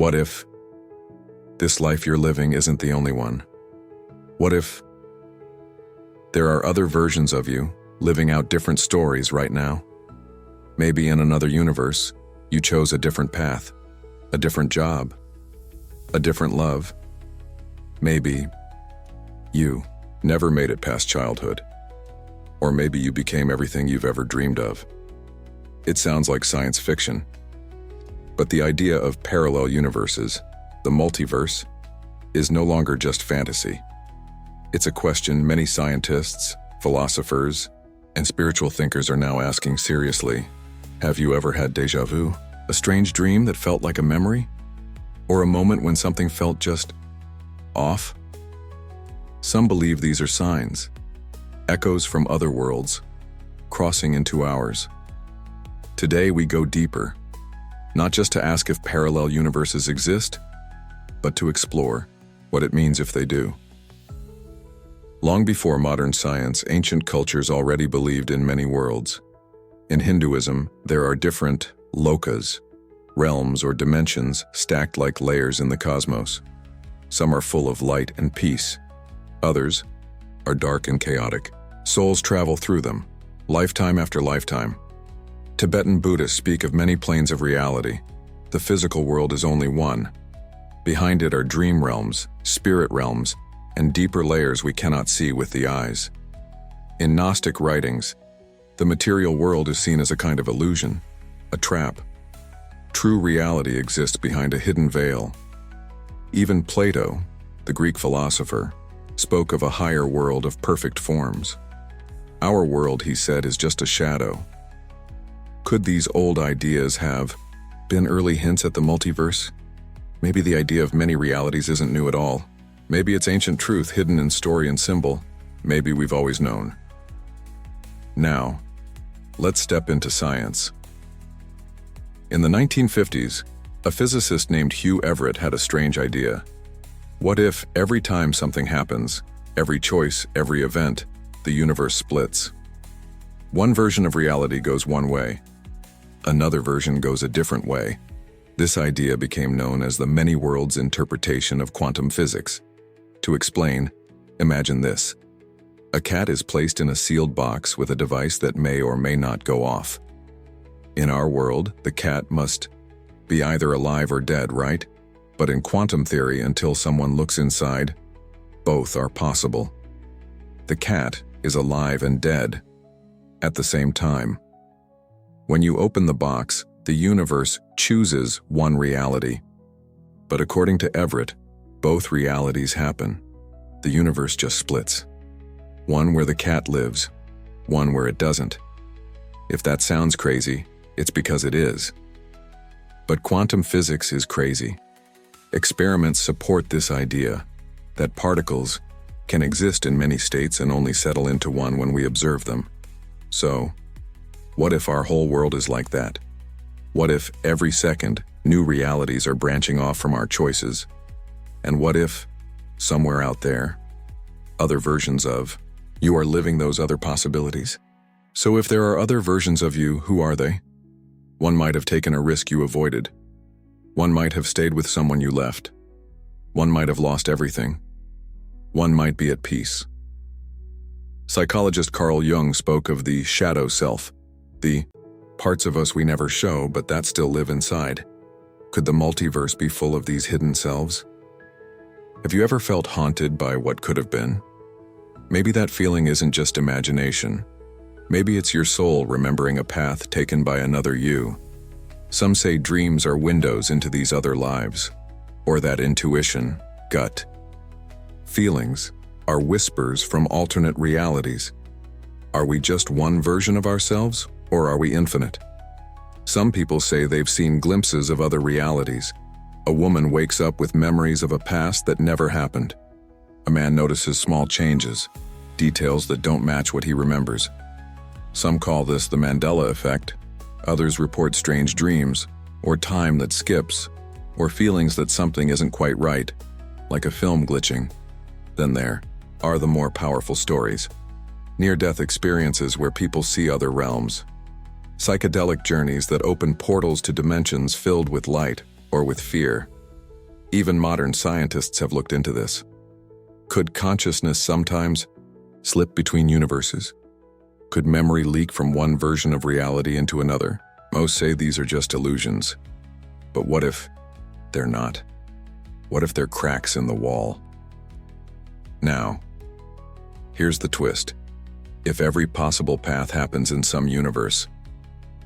What if this life you're living isn't the only one? What if there are other versions of you living out different stories right now? Maybe in another universe, you chose a different path, a different job, a different love. Maybe you never made it past childhood. Or maybe you became everything you've ever dreamed of. It sounds like science fiction, but the idea of parallel universes, the multiverse, is no longer just fantasy. It's a question many scientists, philosophers, and spiritual thinkers are now asking seriously. Have you ever had déjà vu? A strange dream that felt like a memory? Or a moment when something felt just off? Some believe these are signs, echoes from other worlds, crossing into ours. Today we go deeper, not just to ask if parallel universes exist, but to explore what it means if they do. Long before modern science, ancient cultures already believed in many worlds. In Hinduism, there are different lokas, realms or dimensions stacked like layers in the cosmos. Some are full of light and peace. Others are dark and chaotic. Souls travel through them, lifetime after lifetime. Tibetan Buddhists speak of many planes of reality. The physical world is only one. Behind it are dream realms, spirit realms, and deeper layers we cannot see with the eyes. In Gnostic writings, the material world is seen as a kind of illusion, a trap. True reality exists behind a hidden veil. Even Plato, the Greek philosopher, spoke of a higher world of perfect forms. Our world, he said, is just a shadow. Could these old ideas have been early hints at the multiverse? Maybe the idea of many realities isn't new at all. Maybe it's ancient truth hidden in story and symbol. Maybe we've always known. Now, let's step into science. In the 1950s, a physicist named Hugh Everett had a strange idea. What if every time something happens, every choice, every event, the universe splits? One version of reality goes one way. Another version goes a different way. This idea became known as the many worlds interpretation of quantum physics. To explain, imagine this. A cat is placed in a sealed box with a device that may or may not go off. In our world, the cat must be either alive or dead, right? But in quantum theory, until someone looks inside, both are possible. The cat is alive and dead at the same time. When you open the box, the universe chooses one reality. But according to Everett, both realities happen. The universe just splits. One where the cat lives, one where it doesn't. If that sounds crazy, it's because it is. But quantum physics is crazy. Experiments support this idea that particles can exist in many states and only settle into one when we observe them. So, what if our whole world is like that? What if every second new realities are branching off from our choices? And what if, somewhere out there, other versions of you are living those other possibilities? So if there are other versions of you, who are they? One might have taken a risk you avoided. One might have stayed with someone you left. One might have lost everything. One might be at peace. Psychologist Carl Jung spoke of the shadow self, the parts of us we never show but that still live inside. Could the multiverse be full of these hidden selves? Have you ever felt haunted by what could have been? Maybe that feeling isn't just imagination. Maybe it's your soul remembering a path taken by another you. Some say dreams are windows into these other lives, or that intuition, gut, feelings are whispers from alternate realities. Are we just one version of ourselves, or are we infinite? Some people say they've seen glimpses of other realities. A woman wakes up with memories of a past that never happened. A man notices small changes, details that don't match what he remembers. Some call this the Mandela effect. Others report strange dreams, or time that skips, or feelings that something isn't quite right, like a film glitching. Then there are the more powerful stories. Near-death experiences where people see other realms. Psychedelic journeys that open portals to dimensions filled with light or with fear. Even modern scientists have looked into this. Could consciousness sometimes slip between universes? Could memory leak from one version of reality into another? Most say these are just illusions. But what if they're not? What if they're cracks in the wall? Now, here's the twist. If every possible path happens in some universe,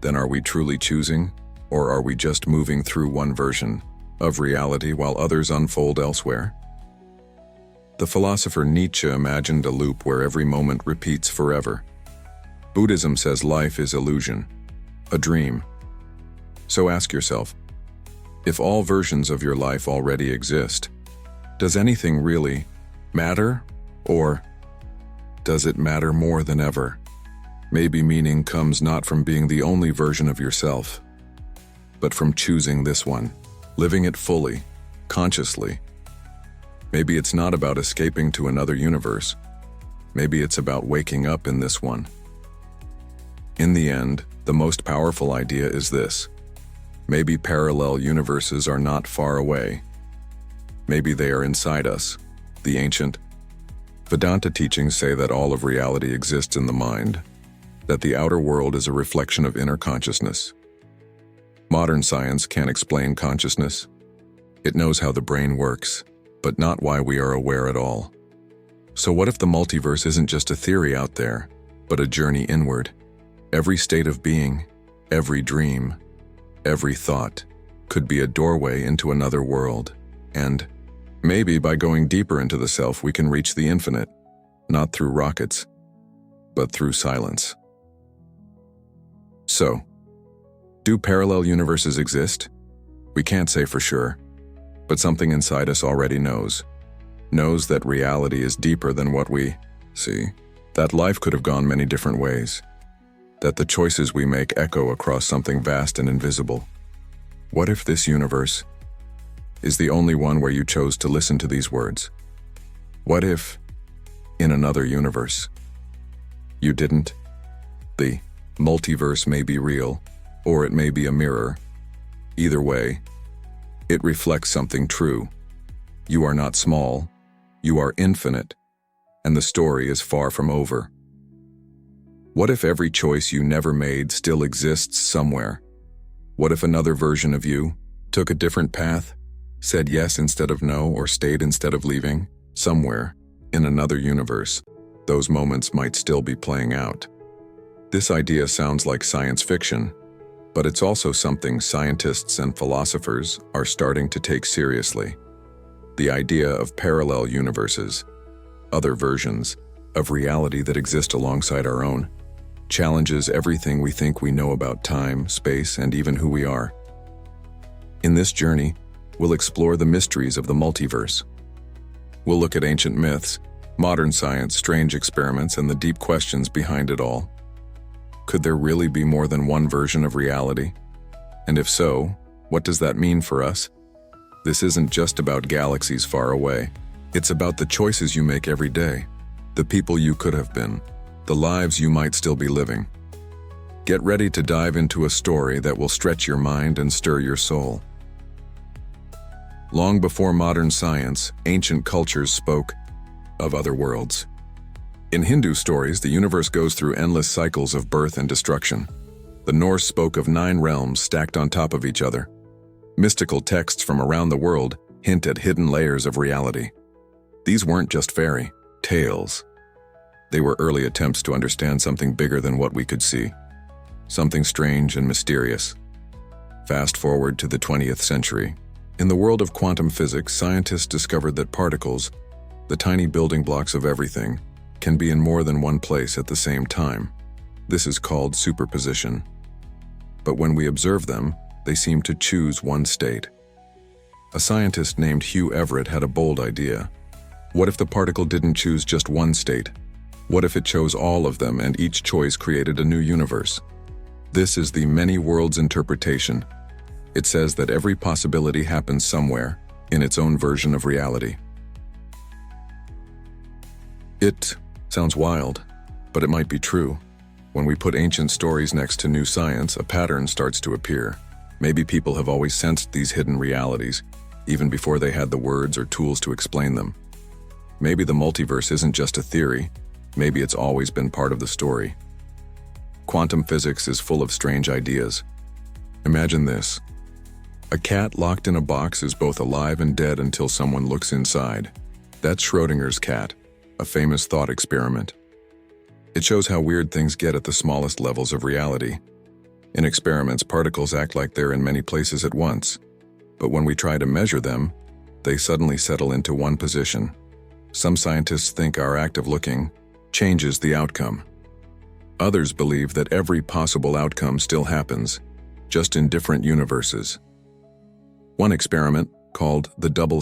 then are we truly choosing, or are we just moving through one version of reality while others unfold elsewhere? The philosopher Nietzsche imagined a loop where every moment repeats forever. Buddhism says life is illusion, a dream. So ask yourself, if all versions of your life already exist, does anything really matter, or does it matter more than ever? Maybe meaning comes not from being the only version of yourself, but from choosing this one, living it fully, consciously. Maybe it's not about escaping to another universe. Maybe it's about waking up in this one. In the end, the most powerful idea is this. Maybe parallel universes are not far away. Maybe they are inside us. The ancient Vedanta teachings say that all of reality exists in the mind, that the outer world is a reflection of inner consciousness. Modern science can't explain consciousness. It knows how the brain works, but not why we are aware at all. So what if the multiverse isn't just a theory out there, but a journey inward? Every state of being, every dream, every thought could be a doorway into another world. And maybe by going deeper into the self, we can reach the infinite, not through rockets, but through silence. So, do parallel universes exist? We can't say for sure, but something inside us already knows that reality is deeper than what we see, that life could have gone many different ways, that the choices we make echo across something vast and invisible. What if this universe is the only one where you chose to listen to these words? What if, in another universe, you didn't? The multiverse may be real, or it may be a mirror. Either way, it reflects something true. You are not small, you are infinite, and the story is far from over. What if every choice you never made still exists somewhere? What if another version of you took a different path, said yes instead of no, or stayed instead of leaving? Somewhere, in another universe, those moments might still be playing out. This idea sounds like science fiction, but it's also something scientists and philosophers are starting to take seriously. The idea of parallel universes, other versions of reality that exist alongside our own, challenges everything we think we know about time, space, and even who we are. In this journey, we'll explore the mysteries of the multiverse. We'll look at ancient myths, modern science, strange experiments, and the deep questions behind it all. Could there really be more than one version of reality? And if so, what does that mean for us? This isn't just about galaxies far away. It's about the choices you make every day, the people you could have been, the lives you might still be living. Get ready to dive into a story that will stretch your mind and stir your soul. Long before modern science, ancient cultures spoke of other worlds. In Hindu stories, the universe goes through endless cycles of birth and destruction. The Norse spoke of 9 realms stacked on top of each other. Mystical texts from around the world hint at hidden layers of reality. These weren't just fairy tales. They were early attempts to understand something bigger than what we could see, something strange and mysterious. Fast forward to the 20th century. In the world of quantum physics, scientists discovered that particles, the tiny building blocks of everything, can be in more than one place at the same time. This is called superposition. But when we observe them, they seem to choose one state. A scientist named Hugh Everett had a bold idea. What if the particle didn't choose just one state? What if it chose all of them and each choice created a new universe? This is the many worlds interpretation. It says that every possibility happens somewhere, in its own version of reality. It sounds wild, but it might be true. When we put ancient stories next to new science, a pattern starts to appear. Maybe people have always sensed these hidden realities, even before they had the words or tools to explain them. Maybe the multiverse isn't just a theory, maybe it's always been part of the story. Quantum physics is full of strange ideas. Imagine this. A cat locked in a box is both alive and dead until someone looks inside. That's Schrödinger's cat, a famous thought experiment. It shows how weird things get at the smallest levels of reality. In experiments, particles act like they're in many places at once. But when we try to measure them, they suddenly settle into one position. Some scientists think our act of looking changes the outcome. Others believe that every possible outcome still happens, just in different universes. One experiment, called the double